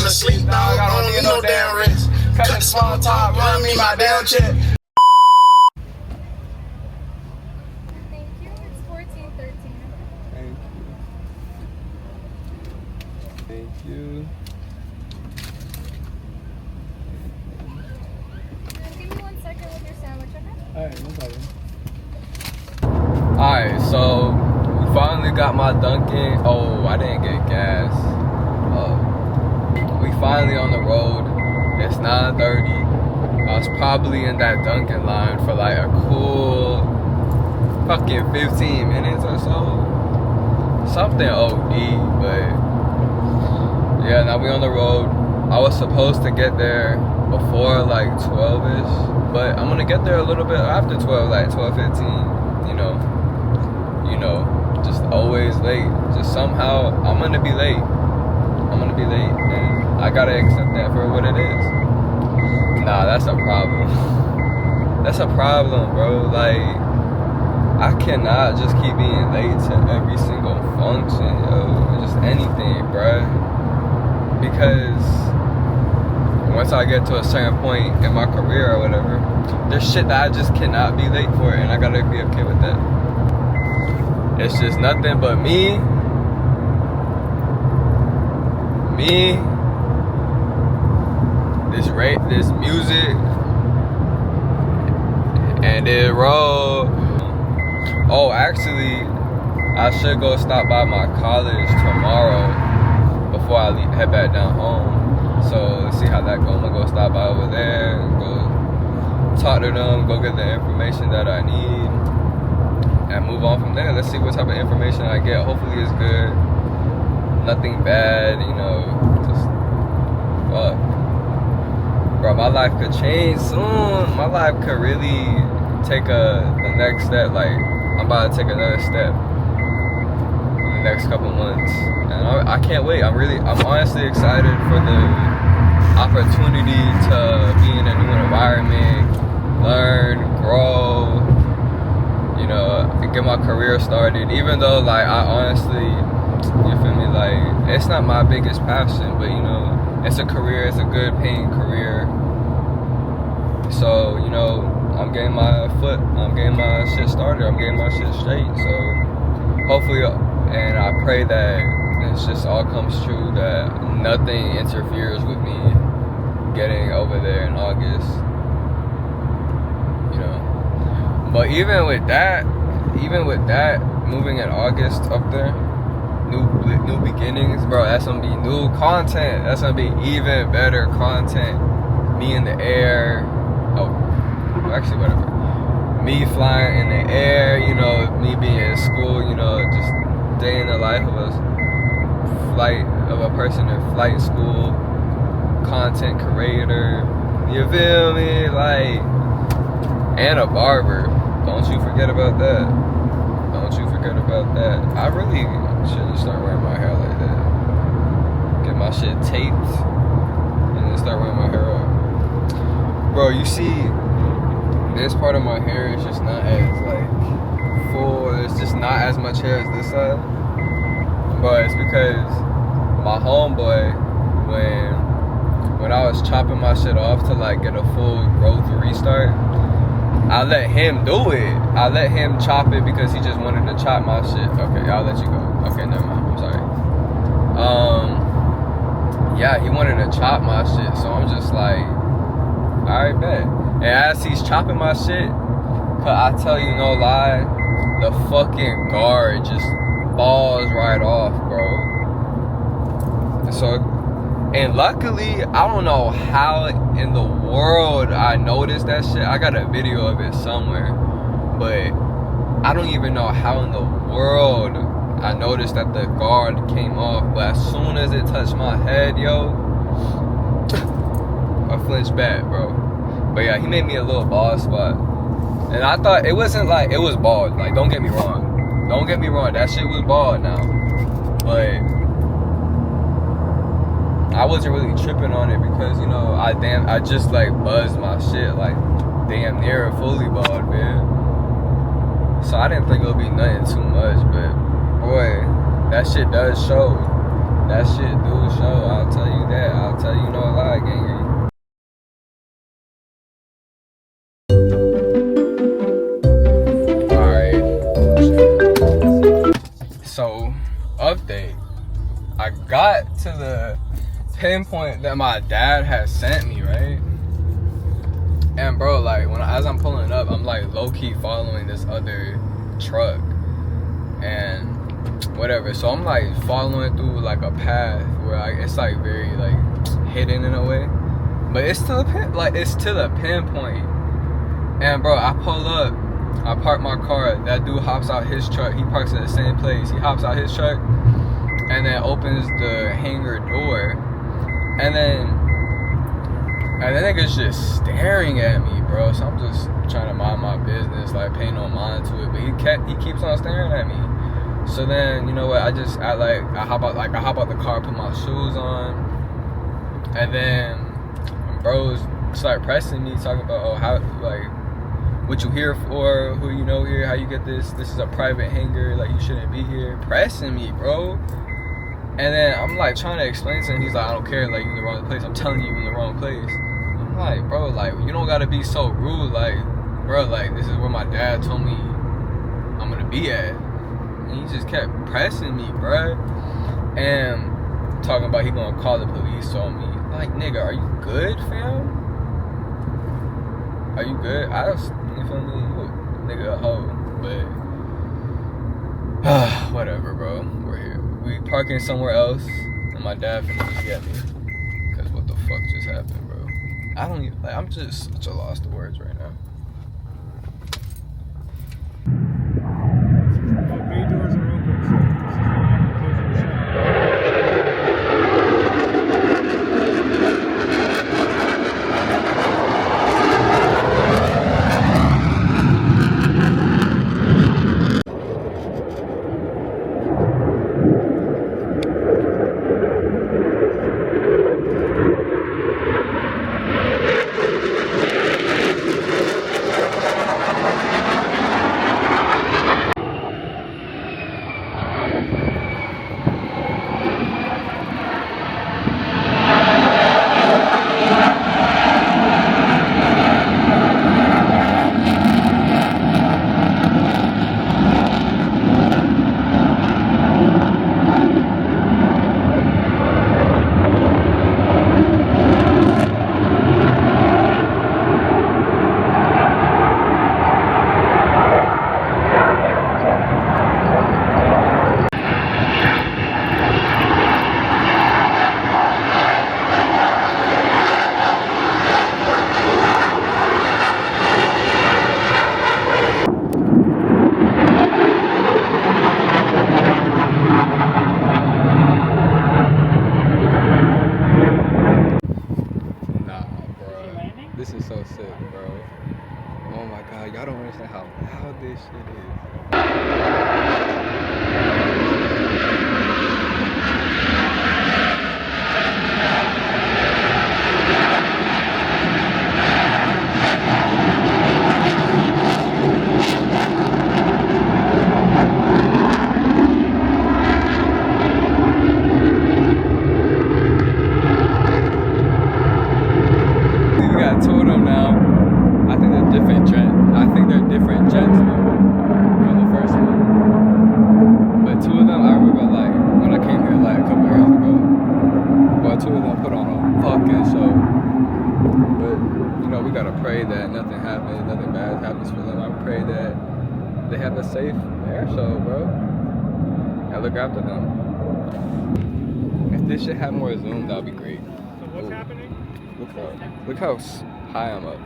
to sleep, dog. I don't need no damn rest. Cut the small talk, run me my damn check. Thank you. It's 1413. Thank you. Thank you. Give me 1 second with your sandwich, okay? Alright, no problem. Alright, so we finally got my Dunkin'. Oh, I didn't get gas. We finally on the road. It's 9:30. I was probably in that Dunkin' line for like a cool fucking 15 minutes or so. Something OD, but yeah, now we on the road. I was supposed to get there before like 12ish, but I'm gonna get there a little bit after 12, like 12:15. You know, just always late. Just somehow I'm gonna be late. And I gotta accept that for what it is. Nah, that's a problem. That's a problem, bro. Like, I cannot just keep being late to every single function, yo. Just anything, bruh. Because once I get to a certain point in my career or whatever, there's shit that I just cannot be late for, and I gotta be okay with that. It's just nothing but me, this music, and it roll. Oh, actually, I should go stop by my college tomorrow before I head back down home. So let's see how that goes. I'm gonna go stop by over there, go talk to them, go get the information that I need, and move on from there. Let's see what type of information I get. Hopefully it's good. Nothing bad, just fuck. Bro, my life could change soon. My life could really take the next step. Like, I'm about to take another step in the next couple months. And I can't wait. I'm honestly excited for the opportunity to be in a new environment, learn, grow, get my career started. Even though, like, I honestly, you feel me, like, it's not my biggest passion, but it's a career, it's a good paying career. So, I'm getting my shit started, I'm getting my shit straight. So hopefully, and I pray that this just all comes true, that nothing interferes with me getting over there in August. But even with that, moving in August up there, new beginnings, bro. That's gonna be new content. That's gonna be even better content. Me in the air. Oh, actually, whatever. Me flying in the air. Me being in school. Just day in the life of a person in flight school, content creator. You feel me? Like, and a barber. Don't you forget about that. I really shouldn't start wearing my hair like that. Get my shit taped and then start wearing my hair up. Bro, you see, this part of my hair is just not as like full. It's just not as much hair as this side. But it's because my homeboy, when I was chopping my shit off to like get a full growth restart, I let him do it. I let him chop it because he just wanted to chop my shit. Okay, I'll let you go. Okay, never mind. I'm sorry. Yeah, he wanted to chop my shit, so I'm just like, alright, bet. And as he's chopping my shit, I tell you no lie, the fucking guard just falls right off, bro. So, and luckily, I don't know how in the world I noticed that shit. I got a video of it somewhere, but I don't even know how in the world I noticed that the guard came off. But as soon as it touched my head, yo, I flinched back, bro. But yeah, he made me a little bald spot, and I thought it wasn't like it was bald. Like, don't get me wrong, that shit was bald now, but I wasn't really tripping on it because I just like buzzed my shit like damn near fully bald, man. So I didn't think it would be nothing too much, but boy, that shit does show. That shit do show. I'll tell you that. to the pinpoint that my dad has sent me, right? And bro, like as I'm pulling up, I'm like low-key following this other truck and whatever. So I'm like following through like a path where it's like very like hidden in a way, but it's to the pinpoint. And bro, I pull up, I park my car. That dude hops out his truck. He parks at the same place. He hops out his truck and then opens the hangar door, and then that nigga's just staring at me, bro. So I'm just trying to mind my business, like pay no mind to it. But he keeps on staring at me. So then, you know what? I hop out the car, put my shoes on, and then bros start pressing me, talking about, oh, how, like, what you here for? Who you know here? How you get this? This is a private hangar. Like, you shouldn't be here. Pressing me, bro. And then I'm like trying to explain to him. He's like, I don't care. Like, you in the wrong place. I'm telling you, in the wrong place. I'm like, bro, like, you don't gotta be so rude. Like, bro, like, this is where my dad told me I'm gonna be at. And he just kept pressing me, bro. And talking about he gonna call the police on me. Like, nigga, are you good, fam? Are you good? You feel me? Nigga, a hoe. But whatever, bro. We're here. We parking somewhere else, and my dad finna just get me. Cause what the fuck just happened, bro? I don't even, like, I'm just such a lost of words right now. Bay doors are open, so this is the closing This is so sick, bro. Oh my god, y'all don't understand how loud this shit is. Different jets from the first one, but two of them I remember, like when I came here like a couple years ago, but two of them put on a fucking show. But you know, we gotta pray that nothing happens, nothing bad happens for them. I pray that they have a safe air show, bro, and look after them. If this shit had more zoom, that'd be great. So what's happening? Look how high I'm up.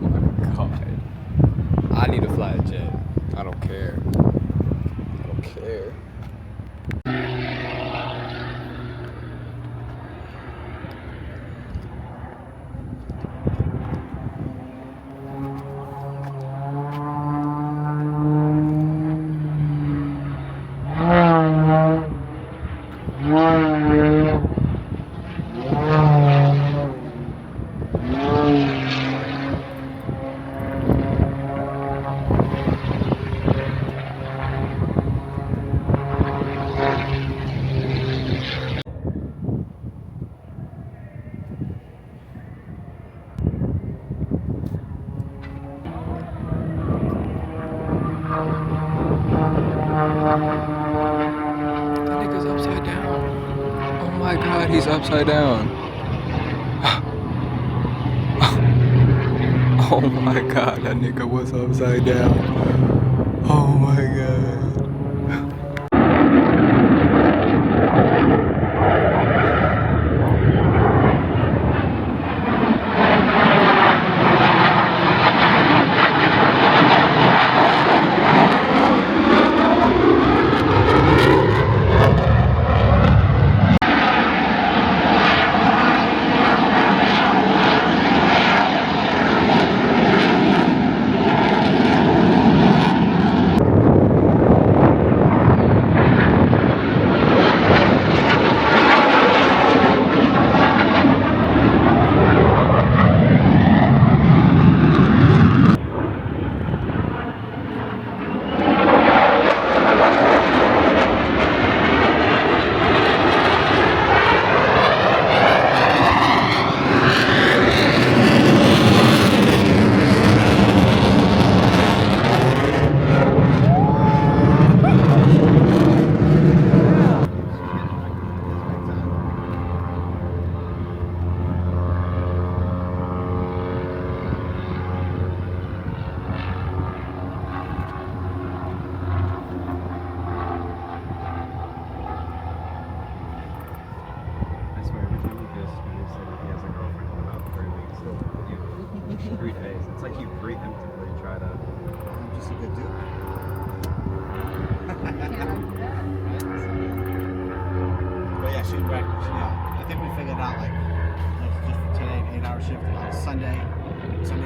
my god. I need to fly a jet. I don't care. I don't care. That nigga's upside down. Oh my god, he's upside down. Oh my god, that nigga was upside down. Oh my god. I swear, every time he goes to Spanish City, he has a girlfriend in about 3 weeks. So, 3 days. It's like you preemptively try to. I'm just a good dude. But yeah, she's back. Yeah, I think we figured out like just for today, 8-hour shift on Sunday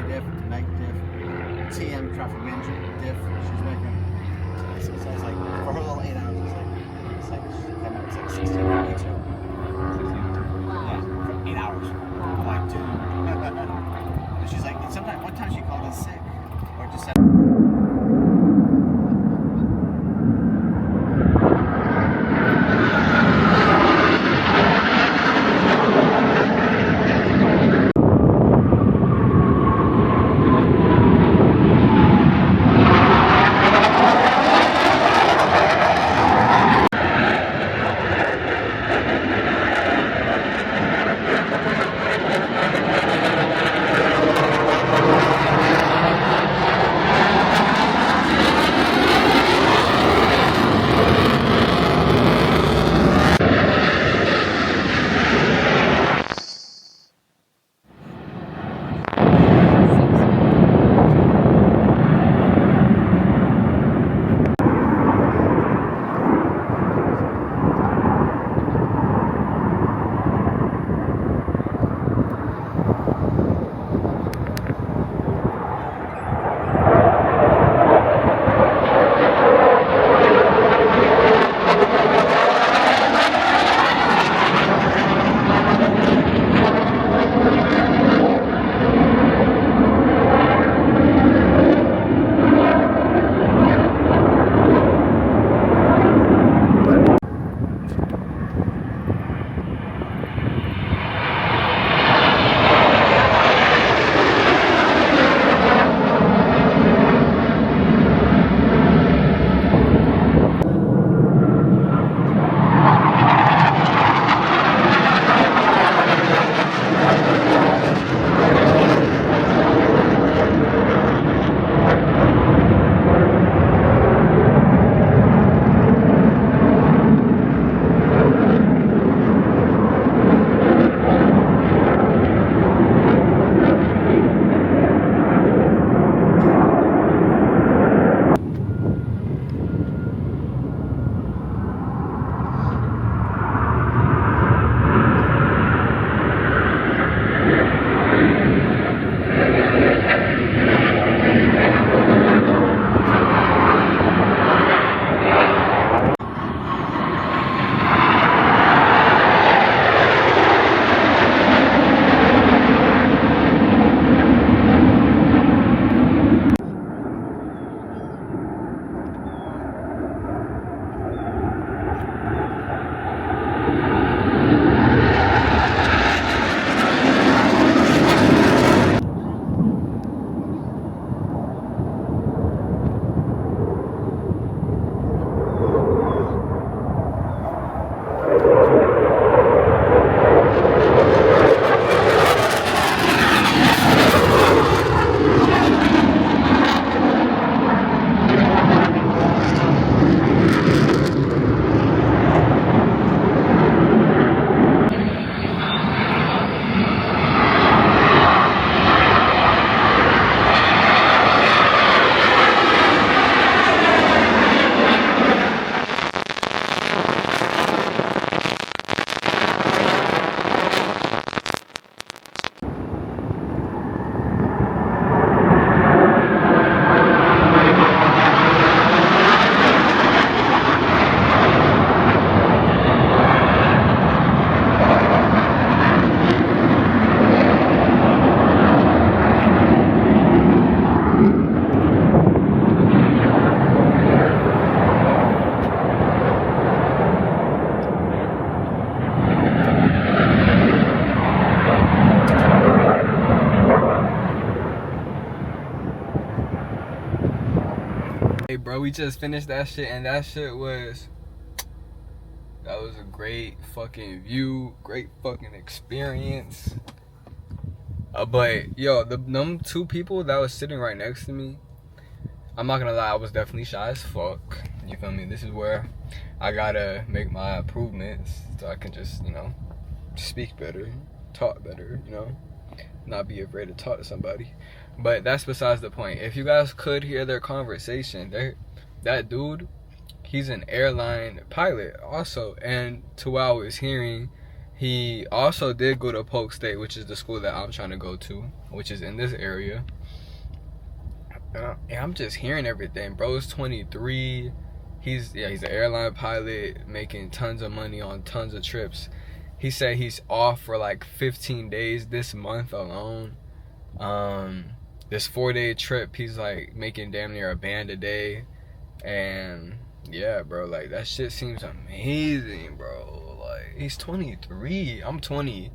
diff, night diff, TM traffic management diff. She's making. So it's like for her little 8 hours, it's like 16.42. Yeah, 8 hours. I'm like, dude. And she's like, and sometimes one time she called in sick or just said. Hey bro, we just finished that shit, and that was a great fucking view, great fucking experience. But yo, them two people that was sitting right next to me, I'm not gonna lie, I was definitely shy as fuck. You feel me? This is where I gotta make my improvements so I can just, you know, speak better, talk better, you know, not be afraid to talk to somebody. But that's besides the point. If you guys could hear their conversation, that dude, he's an airline pilot also, and to what I was hearing, he also did go to Polk State, which is the school that I'm trying to go to, which is in this area. And I'm just hearing everything. Bro's 23. He's an airline pilot, making tons of money on tons of trips. He said he's off for like 15 days this month alone. This 4-day trip, he's like making damn near a band a day. And yeah, bro, like that shit seems amazing, bro. Like, he's 23. I'm 20,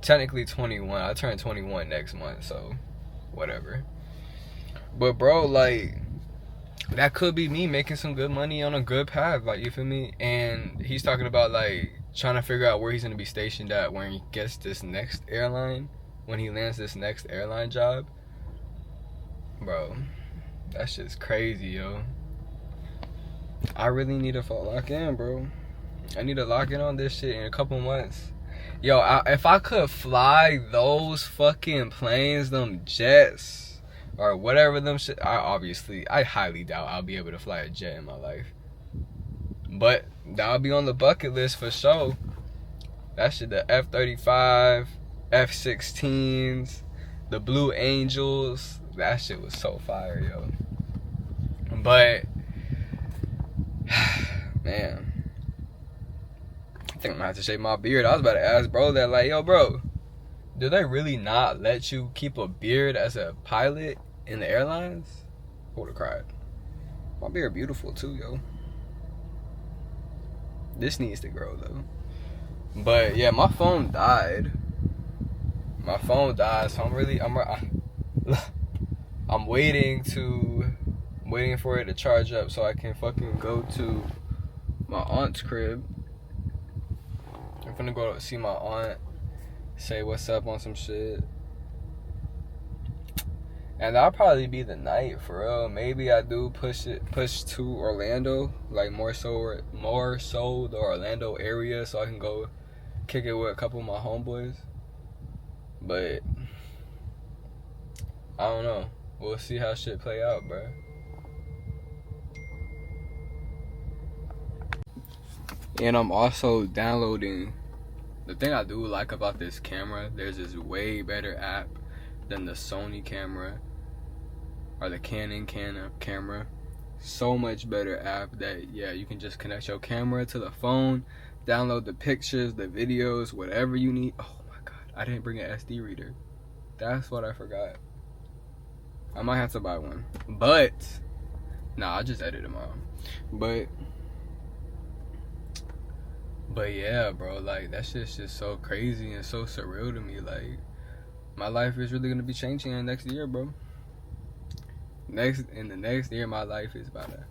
technically 21. I turn 21 next month, so whatever. But bro, like, that could be me making some good money on a good path, like, you feel me? And he's talking about like trying to figure out where he's gonna be stationed at when he gets this next airline, when he lands this next airline job. Bro, that shit's crazy, yo. I really need to lock in, bro. I need to lock in on this shit in a couple months. Yo, if I could fly those fucking planes, them jets, or whatever them shit, I highly doubt I'll be able to fly a jet in my life. But that'll be on the bucket list for sure. That shit, the F-35, F-16s, the Blue Angels, that shit was so fire, yo. But man, I think I'm gonna have to shave my beard. I was about to ask bro that, like, yo bro, do they really not let you keep a beard as a pilot in the airlines? I would've cried. My beard beautiful too, yo. This needs to grow though. But yeah, my phone died. So I'm waiting for it to charge up so I can fucking go to my aunt's crib. I'm finna go see my aunt, say what's up on some shit. And that'll probably be the night for real. Maybe I do push to Orlando, like more so the Orlando area, so I can go kick it with a couple of my homeboys. But I don't know. We'll see how shit play out, bro. And I'm also downloading. The thing I do like about this camera, there's this way better app than the Sony camera or the Canon camera. So much better app that, yeah, you can just connect your camera to the phone, download the pictures, the videos, whatever you need. Oh my god, I didn't bring an SD reader. That's what I forgot. I might have to buy one. But nah, I'll just edit tomorrow. But yeah, bro, like that shit's just so crazy and so surreal to me. Like, my life is really gonna be changing in the next year, bro. In the next year, my life is about a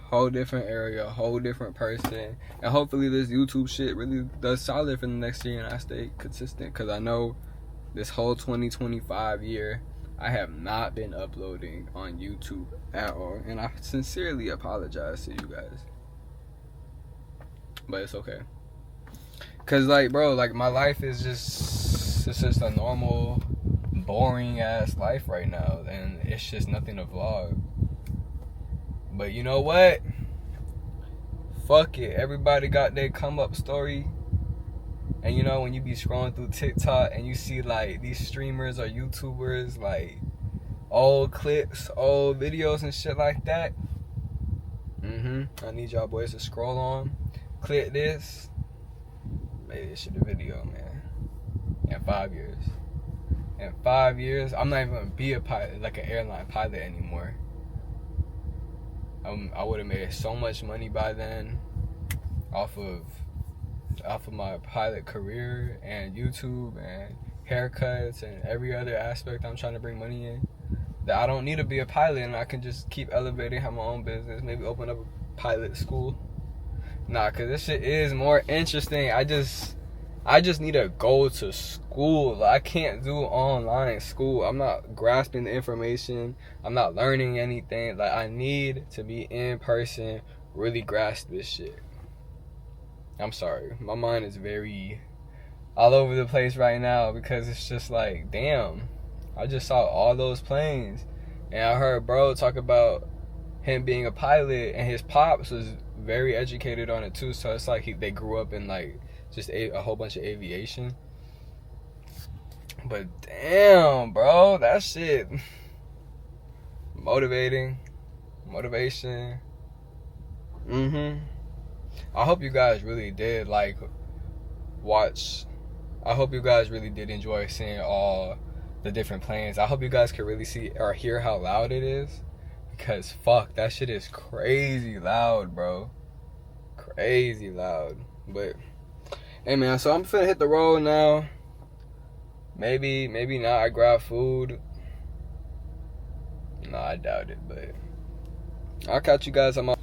whole different area, a whole different person. And hopefully this YouTube shit really does solid for the next year and I stay consistent. Cause I know this whole 2025 year, I have not been uploading on YouTube at all. And I sincerely apologize to you guys. But it's okay. Cause like, bro, like my life is it's just a normal, boring ass life right now. And it's just nothing to vlog. But you know what? Fuck it. Everybody got their come up story. And you know, when you be scrolling through TikTok and you see like these streamers or YouTubers, like old clips, old videos and shit like that. I need y'all boys to scroll on, click this. Maybe this shit a video, man. In 5 years. In 5 years, I'm not even gonna be a pilot, like an airline pilot anymore. I would have made so much money by then off of my pilot career and YouTube and haircuts and every other aspect I'm trying to bring money in. that I don't need to be a pilot and I can just keep elevating, have my own business, maybe open up a pilot school. Nah, cause this shit is more interesting. I just need to go to school. Like, I can't do online school. I'm not grasping the information. I'm not learning anything. Like, I need to be in person, really grasp this shit. I'm sorry. My mind is very all over the place right now because it's just like, damn. I just saw all those planes. And I heard bro talk about him being a pilot, and his pops was very educated on it too. So it's like they grew up in like just a whole bunch of aviation. But damn, bro, that shit motivation. I hope you guys really did like watch. I hope you guys really did enjoy seeing all the different planes. I hope you guys can really see or hear how loud it is, because fuck, that shit is crazy loud, bro. Crazy loud. But hey man, so I'm finna hit the road now. Maybe not. I grab food. No, I doubt it, but I'll catch you guys on my